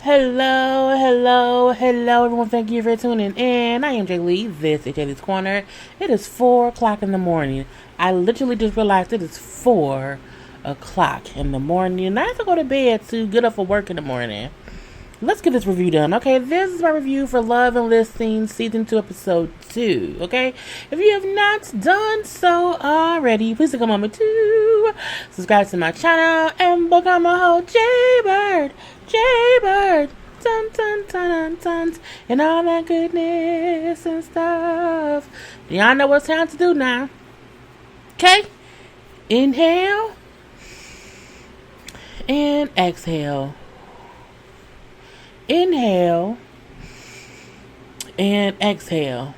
Hello, everyone. Thank you for tuning in. I am Lee. This is JLeesCorner. It is 4 o'clock in the morning. I literally just realized it is 4 o'clock in the morning, and I have to go to bed to get up for work in the morning. Let's get this review done. Okay, this is my review for Love and Listing Season 2, Episode 2. Okay, if you have not done so already, please take a moment to subscribe to my channel and become a whole JayBird, dun dun dun dun dun, and all that goodness and stuff. Y'all know what it's time to do now. Okay, inhale and exhale. Inhale and exhale.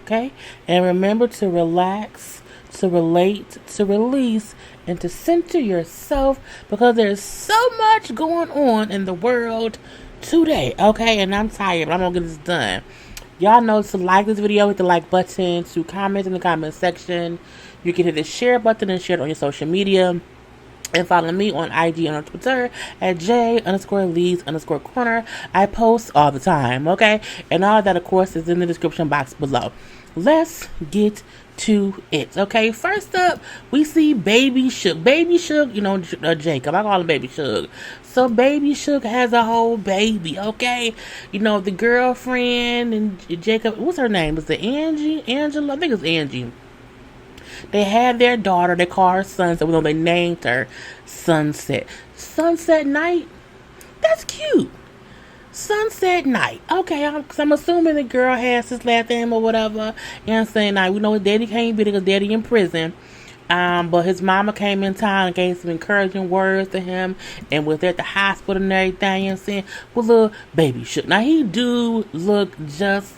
Okay? And remember to relax, to relate, to release, and to center yourself because there's so much going on in the world today. Okay? And I'm tired, but I'm going to get this done. Y'all know to like this video, hit the like button, to comment in the comment section. You can hit the share button and share it on your social media. And follow me on IG and on Twitter at J_Lees_Corner. I post all the time, okay? And all that, of course, is in the description box below. Let's get to it, okay? First up, we see Baby Shook. Baby Shook, Jacob. I call him Baby Shook. So Baby Shook has a whole baby, okay? The girlfriend and Jacob, what's her name? Is it Angie? Angela? I think it's Angie. They had their daughter. They called her Sunset. They named her Sunset. Sunset Night? That's cute. Sunset Night. Okay, because I'm assuming the girl has his last name or whatever. And saying, now, we know his daddy can't be there because daddy in prison. But his mama came in town and gave some encouraging words to him and was at the hospital and everything and saying, well, little Baby Shook. Now, he do look just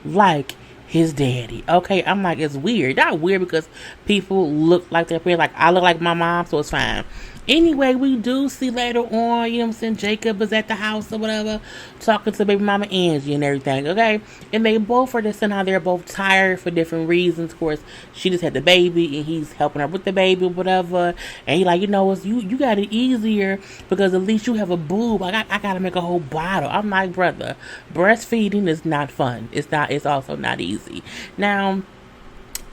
like his daddy. Okay, I'm like, it's weird. Not weird because people look like their parents. Like, I look like my mom, so it's fine. Anyway, we do see later on, Jacob is at the house or whatever, talking to baby mama Angie and everything, okay? And they both are just saying how they're both tired for different reasons. Of course, she just had the baby and he's helping her with the baby or whatever. And he's like, you got it easier because at least you have a boob. I gotta make a whole bottle. I'm like, brother, breastfeeding is not fun. It's also not easy. Now,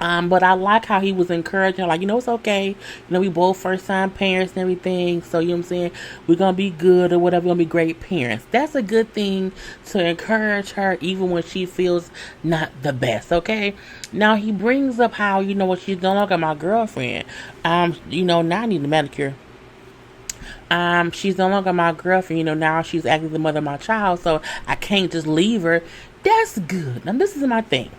but I like how he was encouraging, like, it's okay. We both first-time parents and everything. So, you know what I'm saying? We're going to be good or whatever. We're going to be great parents. That's a good thing to encourage her even when she feels not the best, okay? Now, he brings up how, she's no longer my girlfriend. Now I need a manicure. She's no longer my girlfriend. Now she's actually the mother of my child. So, I can't just leave her. That's good. Now, this is my thing.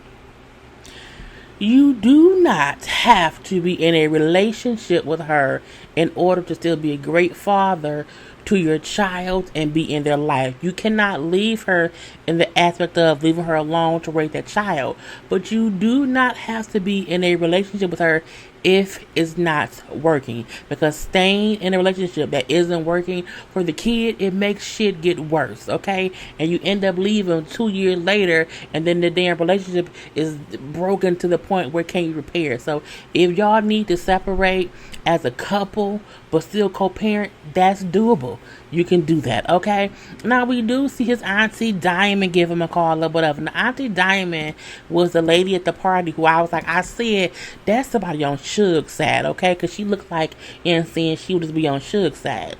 You do not have to be in a relationship with her in order to still be a great father to your child and be in their life. You cannot leave her in the aspect of leaving her alone to raise that child. But you do not have to be in a relationship with her if it's not working, because staying in a relationship that isn't working for the kid, it makes shit get worse, okay? And you end up leaving 2 years later, and then the damn relationship is broken to the point where it can't be repaired. So if y'all need to separate as a couple but still co-parent, that's doable. You can do that, okay? Now, we do see his auntie Diamond give him a call or whatever. Now, Auntie Diamond was the lady at the party who I was like, I said, that's somebody on Suge's side, okay? Because she looked like, saying she would just be on Suge's side.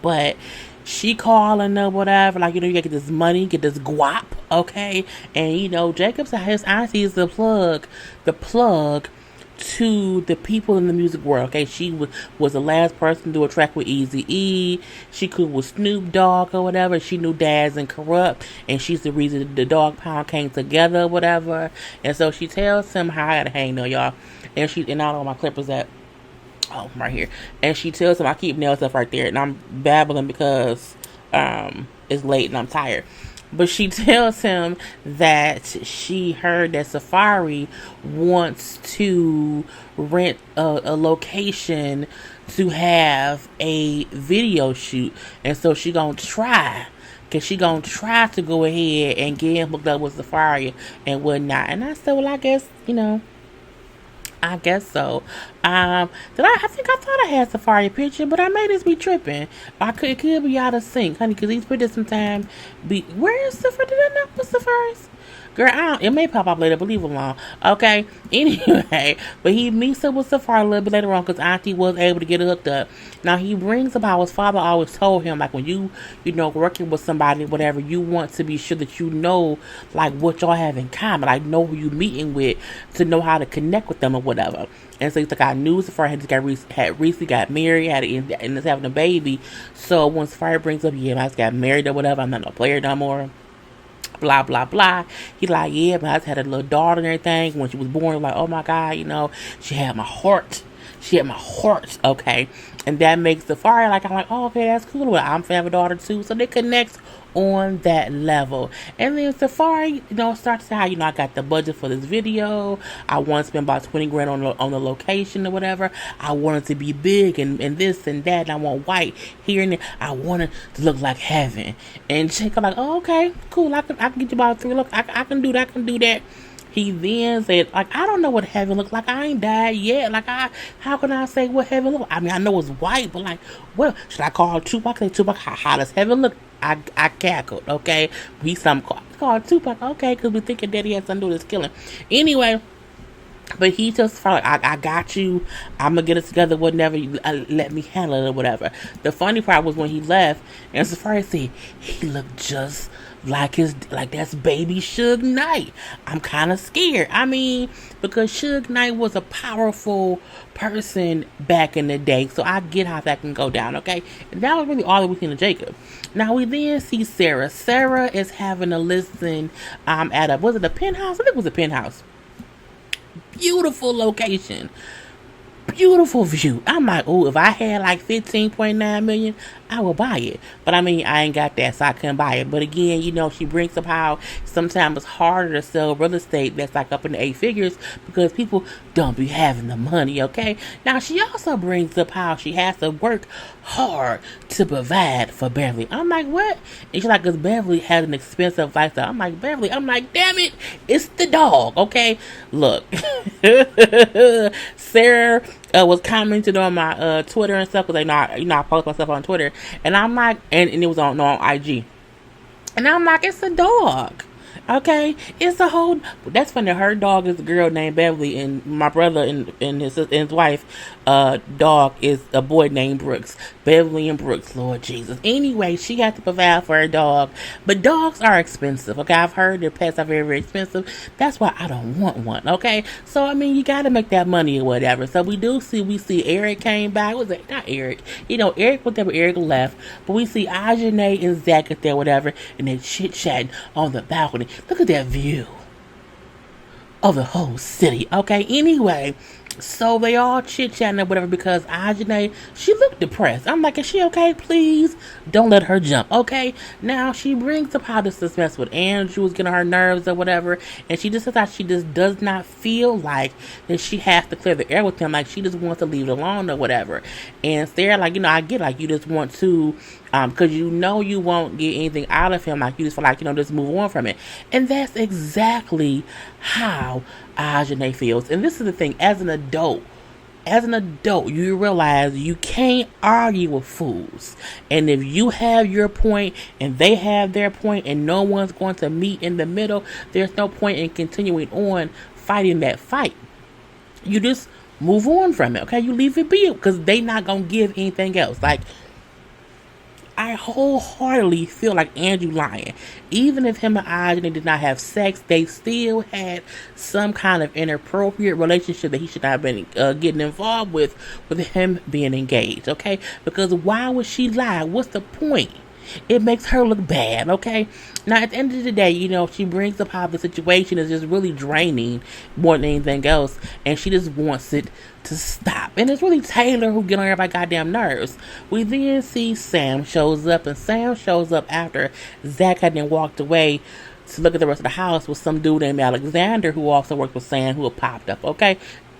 But she calling or whatever, like, you gotta get this money, get this guap, okay? And, Jacob's his auntie is the plug to the people in the music world, okay? She was the last person to do a track with Eazy-E. She could with Snoop Dogg or whatever. She knew Daz and Corrupt, and she's the reason the Dog Pound came together or whatever. And so she tells him how I gotta hang there, y'all. And I don't know where my clip is at. Oh, right here. And she tells him, I keep nail stuff right there, and I'm babbling because it's late and I'm tired. But she tells him that she heard that Safari wants to rent a location to have a video shoot. And so she gonna try. Because she gonna try to go ahead and get him hooked up with Safari and whatnot. And I said, well, I guess, I guess so. Did I think I thought I had Safari picture, but I may just be tripping. It could be out of sync, honey, because these pictures sometimes be. Where is Safari? Did I know what's Safari's? Girl, it may pop up later, but leave it alone. Okay. Anyway, but he meets up with Safari a little bit later on because Auntie was able to get hooked up. Now he brings up how his father always told him, like when working with somebody, whatever, you want to be sure that you know, like what y'all have in common, like know who you meeting with, to know how to connect with them or whatever. And so he's like, I knew Safari had recently got married, and is having a baby. So when Safari brings up, yeah, I just got married or whatever, I'm not no player no more. Blah blah blah. He like, yeah, but I just had a little daughter and everything. When she was born, like, oh my god, she had my heart. She had my heart, okay, and that makes Safari like, I'm like, oh, okay, that's cool. Well, I'm finna have a daughter too, so they connect on that level. And then Safari, starts to say how, I got the budget for this video. I want to spend about 20 grand on the location or whatever. I want it to be big and this and that. And I want white here and there. I want it to look like heaven. And Jake like, oh, okay, cool. I can get you about 3. Look, I can do that. I can do that. He then said, like, I don't know what heaven looks like. I ain't died yet. Like, how can I say what heaven looks like? I mean, I know it's white, but like, well, should I call Tupac? Say, Tupac, how does heaven look? I cackled, okay? We called Tupac, okay, because we thinking that he had something to do with his killing. Anyway, but he just felt like, I got you. I'm going to get it together, whatever. Let me handle it or whatever. The funny part was when he left, and Safari said, he looked just like that's baby Suge Knight. I'm kind of scared. I mean, because Suge Knight was a powerful person back in the day, so I get how that can go down, okay? And that was really all that we seen of Jacob. Now we then see Sarah. Sarah is having a listen at a penthouse? I think it was a penthouse. Beautiful location. Beautiful view. I'm like, oh, if I had like 15.9 million, I would buy it. But I mean, I ain't got that, so I couldn't buy it. But again, she brings up how sometimes it's harder to sell real estate that's like up in the 8 figures because people don't be having the money, okay? Now, she also brings up how she has to work hard to provide for Beverly. I'm like, what? And she's like, because Beverly has an expensive lifestyle. I'm like, Beverly, damn it, it's the dog, okay? Look, Sarah was commenting on my Twitter and stuff, because I post myself on Twitter, and I'm like, and it was on IG, and I'm like, it's a dog. Okay, it's a whole. That's funny. Her dog is a girl named Beverly, and my brother and his wife, dog is a boy named Brooks. Beverly and Brooks, Lord Jesus. Anyway, she had to provide for her dog, but dogs are expensive. Okay, I've heard their pets are very, very expensive. That's why I don't want one. Okay, so I mean, you got to make that money or whatever. So we see Eric came back. Was it not Eric? Eric was there, but Eric left. But we see Ajane and Zach at there, whatever, and they chit chatting on the balcony. Look at that view of the whole city. Okay, anyway, so they all chit-chatting or whatever because Ajane, she looked depressed. I'm like, is she okay? Please don't let her jump, okay? Now, she brings up how this is mess with Andrew is getting her nerves or whatever, and she just says she just does not feel like that she has to clear the air with him. Like, she just wants to leave it alone or whatever. And Sarah, like, I get, like, you just want to, because you won't get anything out of him. Like, you just feel like, just move on from it. And that's exactly how Ajane feels. And this is the thing, as an adult, you realize you can't argue with fools. And if you have your point and they have their point and no one's going to meet in the middle, there's no point in continuing on fighting that fight. You just move on from it, okay? You leave it be, because they not going to give anything else. Like, I wholeheartedly feel like Andrew lying. Even if him and Ajane did not have sex, they still had some kind of inappropriate relationship that he should not have been getting involved with him being engaged, okay? Because why would she lie? What's the point? It makes her look bad, okay? Now, at the end of the day, she brings up how the situation is just really draining more than anything else, and she just wants it to stop. And it's really Taylor who get on everybody's goddamn nerves. We then see Sam shows up, and Sam shows up after Zach had then walked away to look at the rest of the house with some dude named Alexander who also worked with Sam, who had popped up, okay?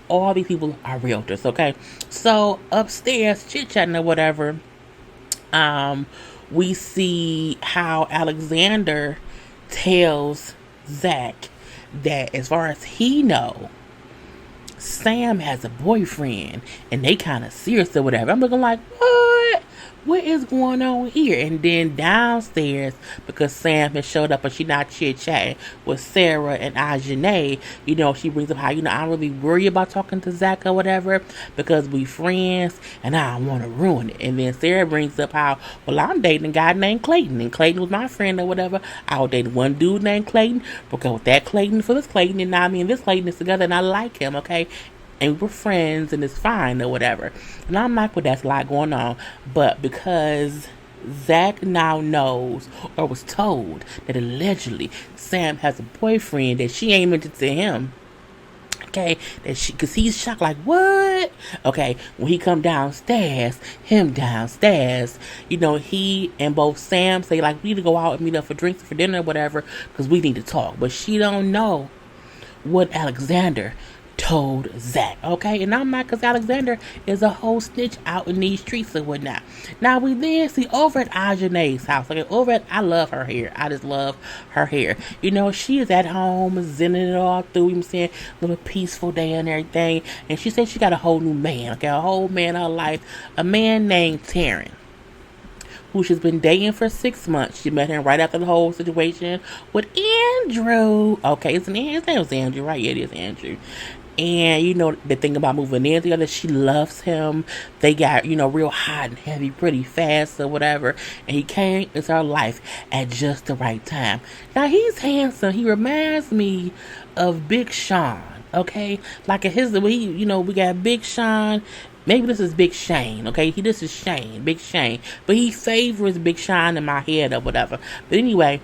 All these people are realtors, okay? So, upstairs, chit-chatting or whatever, we see how Alexander tells Zach that as far as he knows, Sam has a boyfriend and they kind of serious or whatever. I'm looking like, what? What is going on here? And then downstairs, because Sam has showed up and she not chit-chatting with Sarah and Ajane, she brings up how, I don't really worry about talking to Zach or whatever because we friends and I don't want to ruin it. And then Sarah brings up how, well, I'm dating a guy named Clayton and Clayton was my friend or whatever. I was dating one dude named Clayton because with that Clayton for this Clayton and now me and this Clayton is together and I like him, okay? And we're friends and it's fine or whatever. And I'm like, well, that's a lot going on. But because Zach now knows or was told that allegedly Sam has a boyfriend that she ain't mentioned to him. Okay, because he's shocked, like, what? Okay, when he come downstairs, he and both Sam say, like, we need to go out and meet up for drinks or for dinner or whatever, because we need to talk. But she don't know what Alexander told Zach, okay? And I'm not, because Alexander is a whole snitch out in these streets and whatnot. Now we then see over at Ajane's house, okay, I love her hair. I just love her hair. She is at home, zenning it all through, a little peaceful day and everything. And she said she got a whole new man, okay, a whole man in her life, a man named Taryn, who she's been dating for 6 months. She met him right after the whole situation with Andrew. Okay, his name was Andrew, right? Yeah, it is Andrew. And, the thing about moving in together, she loves him. They got, real hot and heavy pretty fast or whatever. And he came into her life at just the right time. Now, he's handsome. He reminds me of Big Sean, okay? Like, we got Big Sean. Maybe this is Big Shane, okay? This is Shane, Big Shane. But he favors Big Sean in my head or whatever. But anyway,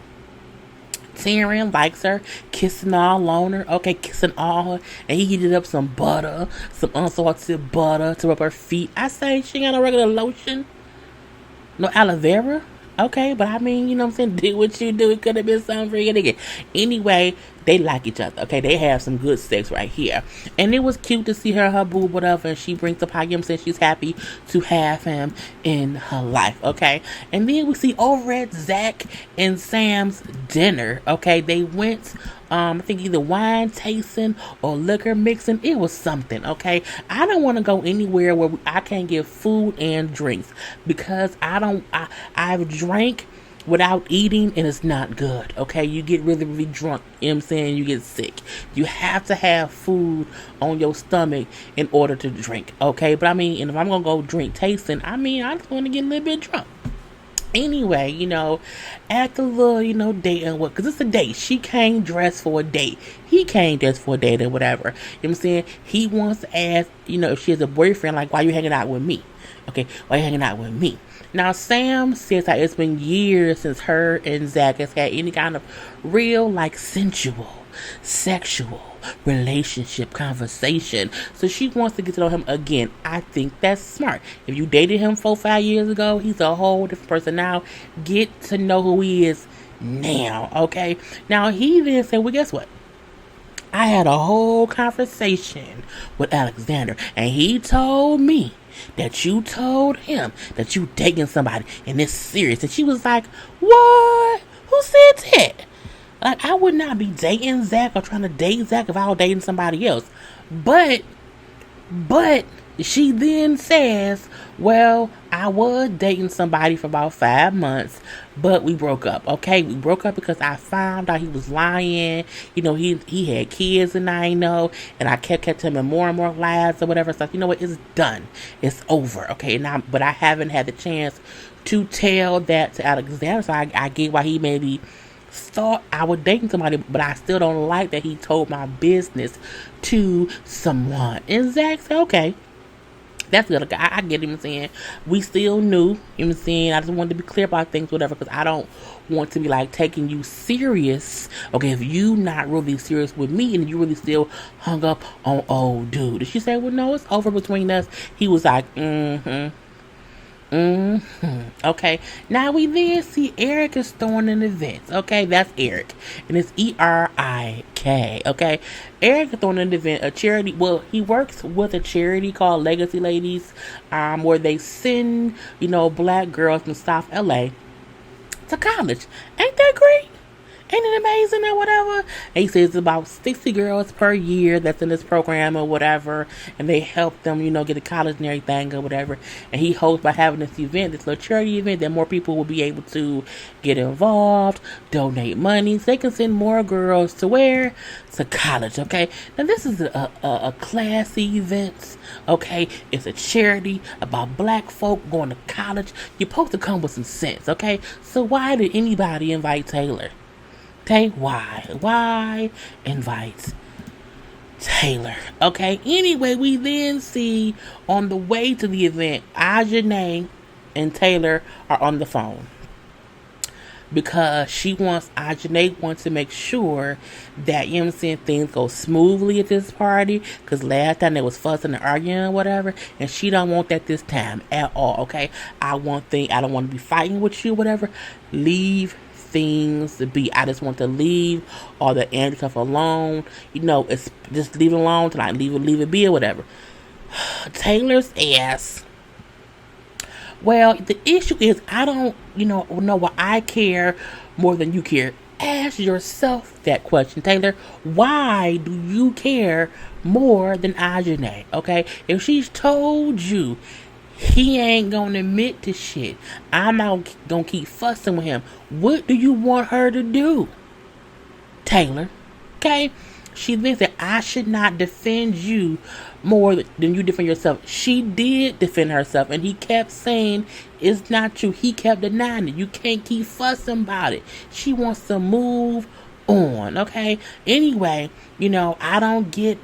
Taryn likes her, kissing all on her, okay, kissing all her, and he heated up some butter, some unsalted butter to rub her feet. I say she got no regular lotion, no aloe vera, okay, but I mean, do what you do, it could have been something for you to get. Anyway, they like each other, okay, they have some good sex right here, and it was cute to see her boob, whatever, and she brings up how, she's happy to have him in her life, okay, and then we see over at Zach and Sam's dinner, okay, they went, I think either wine tasting or liquor mixing. It was something, okay? I don't want to go anywhere where I can't get food and drinks because I've drank without eating and it's not good, okay? You get really, really drunk, you get sick. You have to have food on your stomach in order to drink, okay? But and if I'm going to go drink tasting, I just want to get a little bit drunk. Anyway, at the little, date and what, because it's a date. She came dressed for a date. He came dressed for a date or whatever. He wants to ask, if she has a boyfriend, like, why you hanging out with me? Okay, why you hanging out with me? Now, Sam says that it's been years since her and Zach has had any kind of real, sensual, sexual relationship conversation. So she wants to get to know him again. I think that's smart. If you dated him 4-5 years ago, he's a whole different person now. Get to know who he is now, okay? Now, he then said, well, guess what? I had a whole conversation with Alexander, and he told me that you told him that you dating somebody and it's serious. And she was like, what? Who said that? Like, I would not be dating Zach or trying to date Zach if I was dating somebody else. But she then says, well, I was dating somebody for about 5 months, but we broke up, okay? We broke up because I found out he was lying. He had kids and I know, and I kept telling him more and more lies or whatever. So, what? It's done. It's over, okay? But I haven't had the chance to tell that to Alexander, so I get why he maybe thought I was dating somebody, but I still don't like that he told my business to someone. And Zach said, okay, that's good. Okay, I get him saying we still knew. I just wanted to be clear about things, whatever, because I don't want to be taking you serious. Okay, if you not really serious with me and you really still hung up on old dude. And she said, well, no, it's over between us. He was like, okay, now we then see Eric is throwing in events. Okay, that's Eric, and it's ERIK. Okay, Eric is throwing an event, a charity. Well, he works with a charity called Legacy Ladies, where they send black girls from South LA to college. Ain't that great? Ain't it amazing or whatever? And he says it's about 60 girls per year that's in this program or whatever, and they help them, get to college and everything or whatever. And he hopes by having this event, this little charity event, that more people will be able to get involved, donate money, so they can send more girls to where? To college, okay? Now this is a classy event, okay? It's a charity about black folk going to college. You're supposed to come with some sense, okay? So why did anybody invite Taylor? Okay, why? Why invite Taylor? Okay, anyway, we then see on the way to the event, Ajane and Taylor are on the phone. Because Ajane wants to make sure that, things go smoothly at this party. Because last time they was fussing and arguing or whatever. And she don't want that this time at all, okay? I don't want to be fighting with you, whatever. Leave things to be. I just want to leave all the angry stuff alone. It's just leave it alone tonight. Leave it be or whatever. Taylor's ass. Well, the issue is I don't, know what I care more than you care. Ask yourself that question, Taylor. Why do you care more than Ajane? Okay, if she's told you he ain't gonna admit to shit, I'm not gonna keep fussing with him, what do you want her to do, Taylor? Okay? She thinks that I should not defend you more than you defend yourself. She did defend herself, and he kept saying it's not true. He kept denying it. You can't keep fussing about it. She wants to move on, okay? Anyway, I don't get,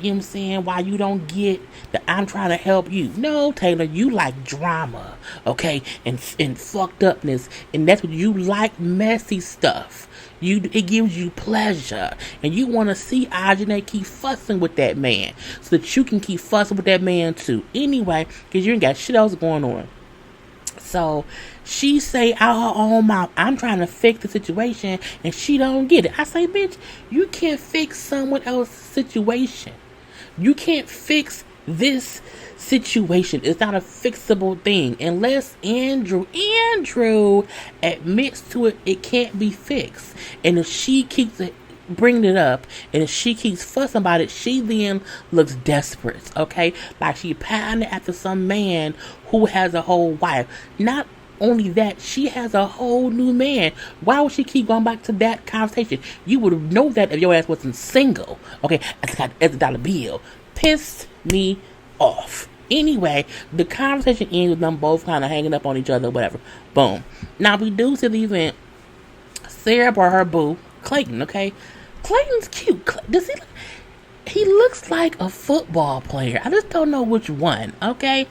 why you don't get that I'm trying to help you. No, Taylor, you like drama, okay? And fucked upness, and that's what you like, messy stuff. It gives you pleasure, and you want to see Ajane keep fussing with that man so that you can keep fussing with that man too. Anyway, because you ain't got shit else going on. So she say out her own mouth, I'm trying to fix the situation, and she don't get it. I say, bitch, you can't fix someone else's situation. You can't fix this situation. It's not a fixable thing unless Andrew admits to it. It can't be fixed, and if she keeps bringing it up, and if she keeps fussing about it, she then looks desperate, okay? Like she pining after some man who has a whole wife. Not only that, she has a whole new man. Why would she keep going back to that conversation? You would know that if your ass wasn't single, okay? As a dollar bill. Pissed me off. Anyway, the conversation ends with them both kind of hanging up on each other, whatever. Boom. Now, we do see the event. Sarah brought her boo, Clayton, okay? Clayton's cute. He looks like a football player. I just don't know which one, okay?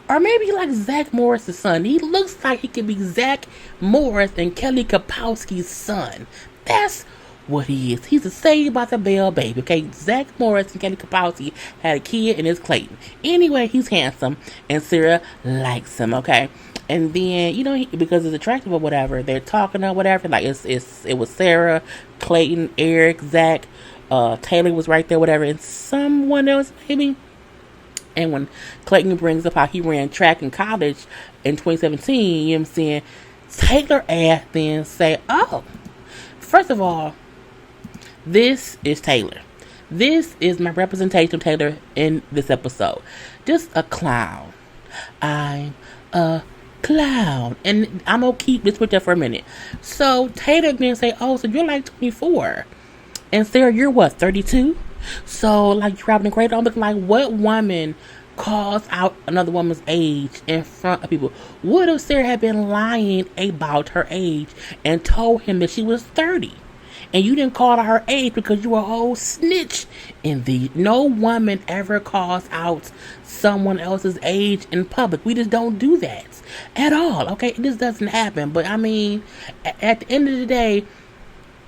Or maybe like Zach Morris' son. He looks like he could be Zach Morris and Kelly Kapowski's son. That's what he is. He's a Saved by the Bell baby, okay? Zach Morris and Kelly Kapowski had a kid, and it's Clayton. Anyway, he's handsome, and Sarah likes him, okay? And then, because it's attractive or whatever, they're talking or whatever. Like, it was Sarah, Clayton, Eric, Zach, Taylor was right there, whatever, and someone else, maybe. And when Clayton brings up how he ran track in college in 2017, Taylor asked then say, oh, first of all, this is Taylor. This is my representation of Taylor in this episode. Just a clown. I'm a clown. And I'm going to keep this with you for a minute. So Taylor then say, oh, so you're like 24. And Sarah, you're what, 32? So, like, you're having a great time. Like, what woman calls out another woman's age in front of people? What if Sarah had been lying about her age and told him that she was 30? And you didn't call her age because you were a whole snitch no woman ever calls out someone else's age in public. We just don't do that at all, okay? It just doesn't happen. But, at the end of the day,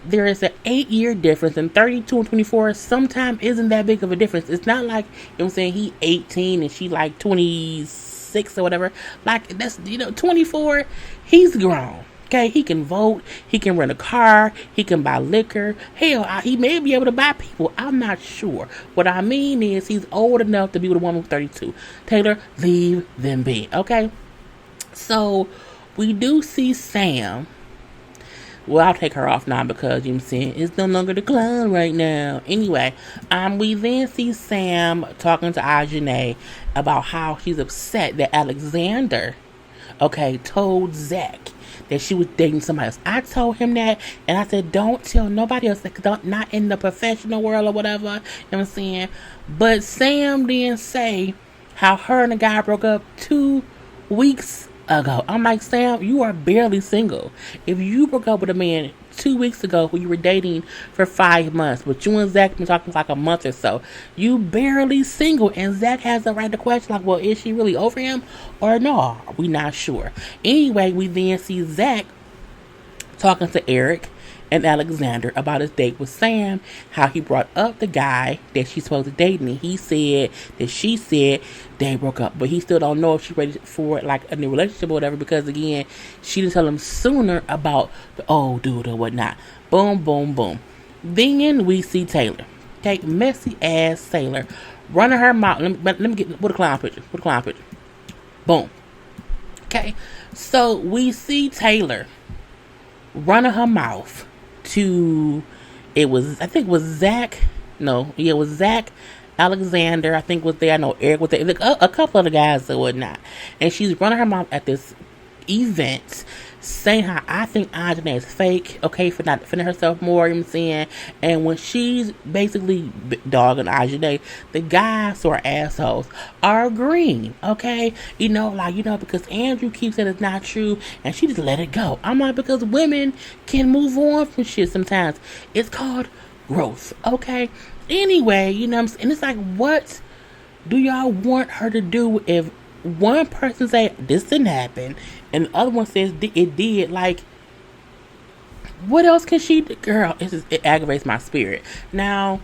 there is an 8-year difference, and 32 and 24 sometimes isn't that big of a difference. It's not like, he 18 and she like 26 or whatever. Like, that's, 24, he's grown. Okay, he can vote, he can rent a car, he can buy liquor. Hell, he may be able to buy people. I'm not sure. What I mean is he's old enough to be with a woman who's 32. Taylor, leave them be, okay? So, we do see Sam Well, I'll take her off now because you know what I'm saying it's no longer the clown right now. Anyway, we then see Sam talking to Ajane about how she's upset that Alexander, okay, told Zach that she was dating somebody else. I told him that, and I said, don't tell nobody else, not in the professional world or whatever. You know what I'm saying? But Sam didn't say how her and the guy broke up 2 weeks ago. I'm like, Sam, you are barely single. If you broke up with a man 2 weeks ago who you were dating for 5 months, but you and Zach been talking for like a month or so, you barely single, and Zach has the right to question, like, well, is she really over him or no? We not sure. Anyway, we then see Zach talking to Eric and Alexander about his date with Sam, how he brought up the guy that she's supposed to date, and he said that she said they broke up, but he still don't know if she's ready for like a new relationship or whatever, because again, she didn't tell him sooner about the old dude or whatnot. Boom, boom, boom. Then we see Taylor, okay, messy ass Taylor, running her mouth. Let me get with a clown picture. Boom. Okay, so we see Taylor running her mouth to, it was Zach, Alexander, I think was there, I know Eric was there, a couple of the guys and whatnot, and she's running her mouth at this event saying how I think Ajane is fake, okay, for not defending herself more, you know what I'm saying, and when she's basically dogging Ajane, the guys who are assholes are agreeing, okay, because Andrew keeps saying it's not true, and she just let it go. I'm like, because women can move on from shit sometimes. It's called growth, okay? Anyway, you know what I'm saying, and it's like, what do y'all want her to do if one person say this didn't happen and the other one says it did? Like, what else can she do? Girl, it aggravates my spirit. Now,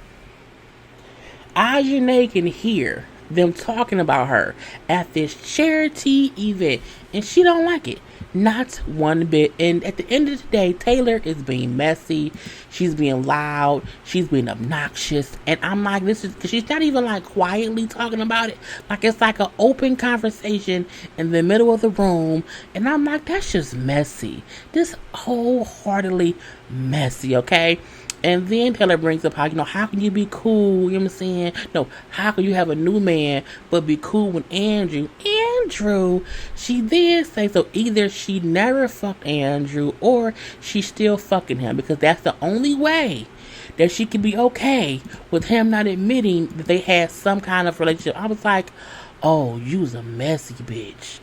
Ajane can hear them talking about her at this charity event, and she don't like it, not one bit. And at the end of the day, Taylor is being messy, she's being loud, she's being obnoxious, and I'm like, this is, because she's not even like quietly talking about it, like it's like an open conversation in the middle of the room, and I'm like, that's just messy, this wholeheartedly messy, okay? And then Taylor brings up how can you be cool, you know what I'm saying? No, how can you have a new man but be cool with Andrew? She did say, so either she never fucked Andrew or she's still fucking him, because that's the only way that she could be okay with him not admitting that they had some kind of relationship. I was like, oh, you's a messy bitch.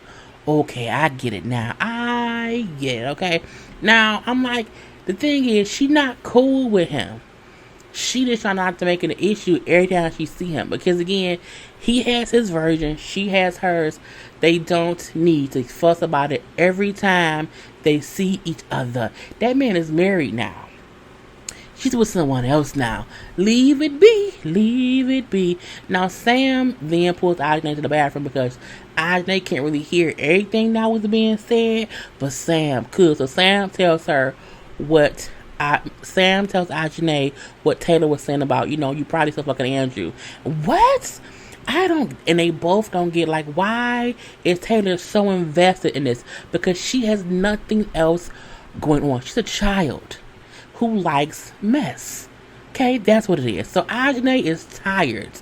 Okay, I get it now. I get it, okay? Now, I'm like, the thing is, she not cool with him. She just trying not to make it an issue every time she see him. Because again, he has his version, she has hers. They don't need to fuss about it every time they see each other. That man is married now. She's with someone else now. Leave it be. Leave it be. Now, Sam then pulls Ajane to the bathroom because Ajane can't really hear everything that was being said, but Sam could. So Sam tells Ajane what Taylor was saying about, you probably still fucking Andrew. What? And they both don't get, like, why is Taylor so invested in this? Because she has nothing else going on. She's a child who likes mess. Okay, that's what it is. So Ajane is tired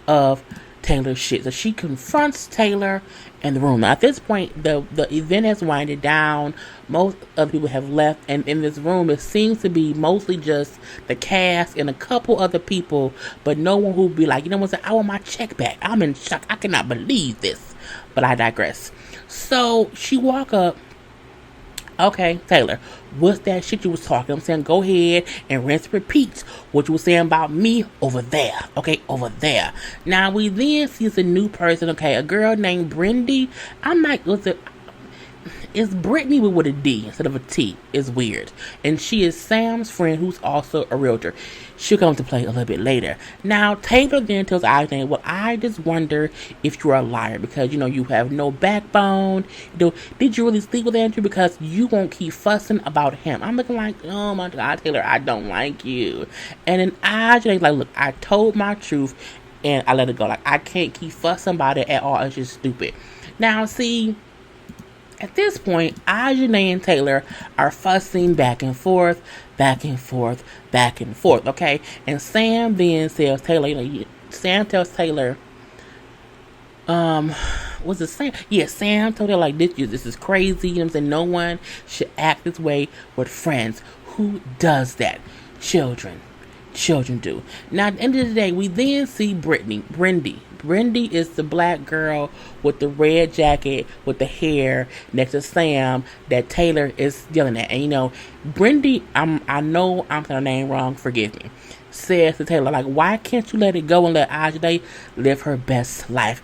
of Taylor's shit. So she confronts Taylor in the room. Now, at this point, the event has winded down. Most other people have left, and in this room, it seems to be mostly just the cast and a couple other people, but no one who'd be like, I want my check back. I'm in shock. I cannot believe this. But I digress. So she walk up. Okay, Taylor, what's that shit you was talking? I'm saying, go ahead and rinse and repeat what you were saying about me over there. Okay, over there. Now, we then see a new person, okay, a girl named Brindy. I'm like, it's Brittany but with a D instead of a T. It's weird. And she is Sam's friend who's also a realtor. She'll come to play a little bit later. Now, Taylor then tells Ajane, well, I just wonder if you're a liar because, you have no backbone. Did you really sleep with Andrew? Because you won't keep fussing about him. I'm looking like, oh my God, Taylor, I don't like you. And then Ajane's like, look, I told my truth and I let it go. Like, I can't keep fussing about it at all. It's just stupid. Now, see, At this point, Ajane and Taylor are fussing back and forth, back and forth, back and forth. Okay, and Sam then tells Taylor, Sam tells Taylor, was it Sam? Yeah, Sam told her like this is crazy. You know what I'm saying? No one should act this way with friends. Who does that? Children. Children do. Now at the end of the day, we then see Brindy. Brindy is the black girl with the red jacket with the hair next to Sam that Taylor is yelling at. And Brindy, I know I'm saying her name wrong, forgive me. Says to Taylor, like, why can't you let it go and let Ajay live her best life?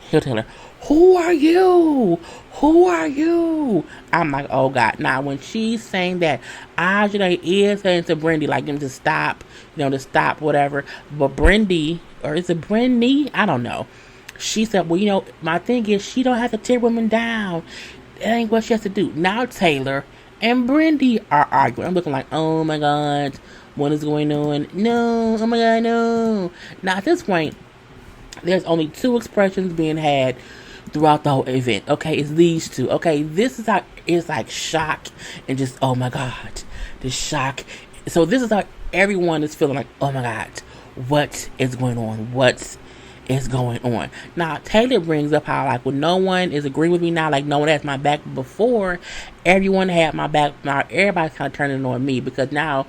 He'll tell her, who are you? Who are you? I'm like, oh God. Now, when she's saying that, Ajay is saying to Brindy, like, them to stop, to stop, whatever. But Brindy, or is it Brindy? I don't know. She said, well, my thing is, she don't have to tear women down. That ain't what she has to do. Now, Taylor and Brindy are arguing. I'm looking like, oh my God, what is going on? No, oh my God, no. Now, at this point, there's only two expressions being had throughout the whole event. Okay, it's these two. Okay, this is how it's like shock and just, oh my God, the shock. So this is how everyone is feeling like, oh my God, what is going on? What is going on? Now, Taylor brings up how, like, well, no one is agreeing with me now. Like, no one has my back. Before, everyone had my back. Now, everybody's kind of turning on me because now,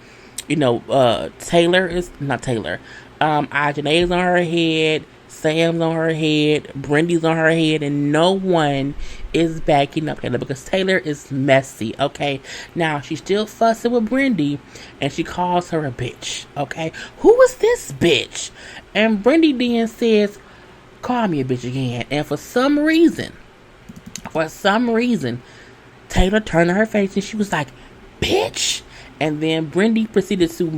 Taylor is not Taylor. Ajane is on her head. Sam's on her head, Brindy's on her head, and no one is backing up Taylor because Taylor is messy, okay? Now, she's still fussing with Brindy, and she calls her a bitch, okay? Who is this bitch? And Brindy then says, call me a bitch again. And for some reason, Taylor turned her face and she was like, bitch! And then Brindy proceeded to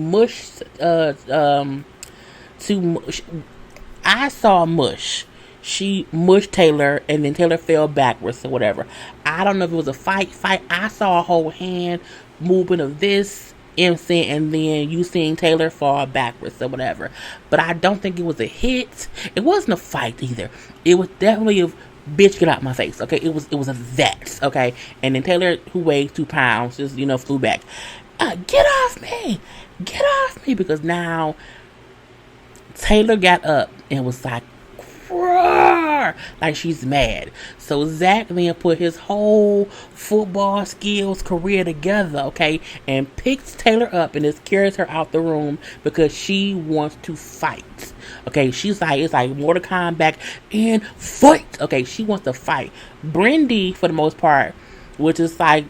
I saw mush. She mushed Taylor, and then Taylor fell backwards or whatever. I don't know if it was a fight. I saw a whole hand movement of this, and then you seeing Taylor fall backwards or whatever. But I don't think it was a hit. It wasn't a fight either. It was definitely a bitch, get out my face. Okay, it was a that. Okay, and then Taylor, who weighed 2 pounds, just flew back. Get off me! Get off me! Because now Taylor got up and was like, roar, like she's mad. So Zach then put his whole football skills career together, okay, and picks Taylor up and just carries her out the room because she wants to fight. Okay, she's like, it's like Mortal Kombat and fight. Okay, she wants to fight. Brindy, for the most part, which is like,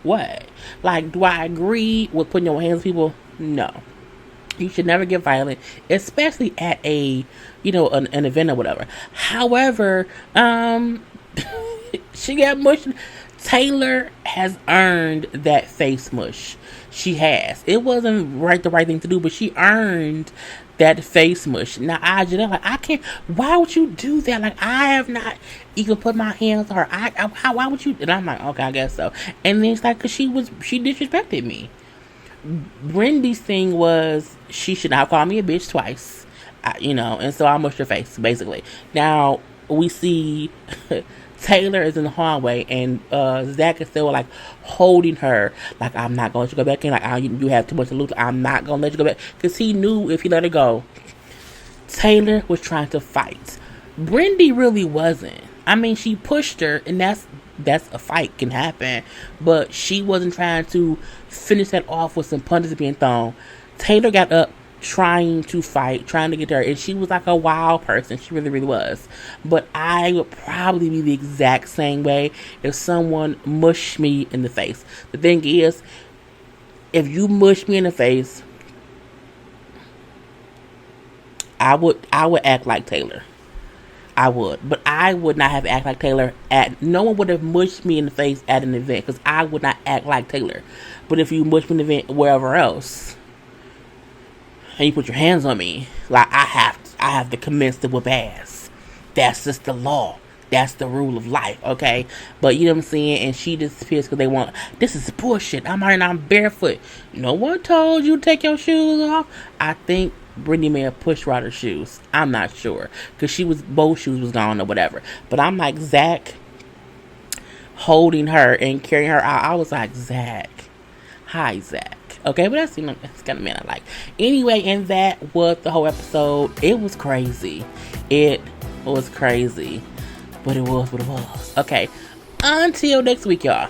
what? Like, do I agree with putting your hands on people? No. You should never get violent, especially at an event or whatever. However, she got mushed. Taylor has earned that face mush. She has. It wasn't the right thing to do, but she earned that face mush. Now, I can't. Why would you do that? Like, I have not even put my hands on her. Why would you? And I'm like, okay, I guess so. And then it's like, cause she disrespected me. Brindy's thing was she should not call me a bitch twice, and so I mushed her face, basically. Now, we see Taylor is in the hallway, and Zach is still, like, holding her, like, I'm not going to let you go back in, like, you have too much to lose, I'm not going to let you go back, because he knew if he let her go, Taylor was trying to fight. Brindy really wasn't. I mean, she pushed her, and that's a fight, can happen, but she wasn't trying to finish that off with some punches being thrown. Taylor got up trying to fight, trying to get her, and she was like a wild person. She really, really was. But I would probably be the exact same way if someone mushed me in the face. The thing is, if you mush me in the face, I would act like Taylor. I would, but I would not have acted like Taylor no one would have mushed me in the face at an event, because I would not act like Taylor. But if you mush me in the event wherever else, and you put your hands on me, like, I have to commence to whip ass. That's just the law. That's the rule of life, okay? But you know what I'm saying? And she disappears because this is bullshit. I'm barefoot. No one told you to take your shoes off. I think Brittany may have pushed her out her shoes. I'm not sure. Because both shoes was gone or whatever. But I'm like, Zach, holding her and carrying her out. I was like, Zach. Hi, Zach. Okay, but that's kind of man I like. Anyway, and that was the whole episode. It was crazy. It was crazy. But it was what it was. Okay. Until next week, y'all.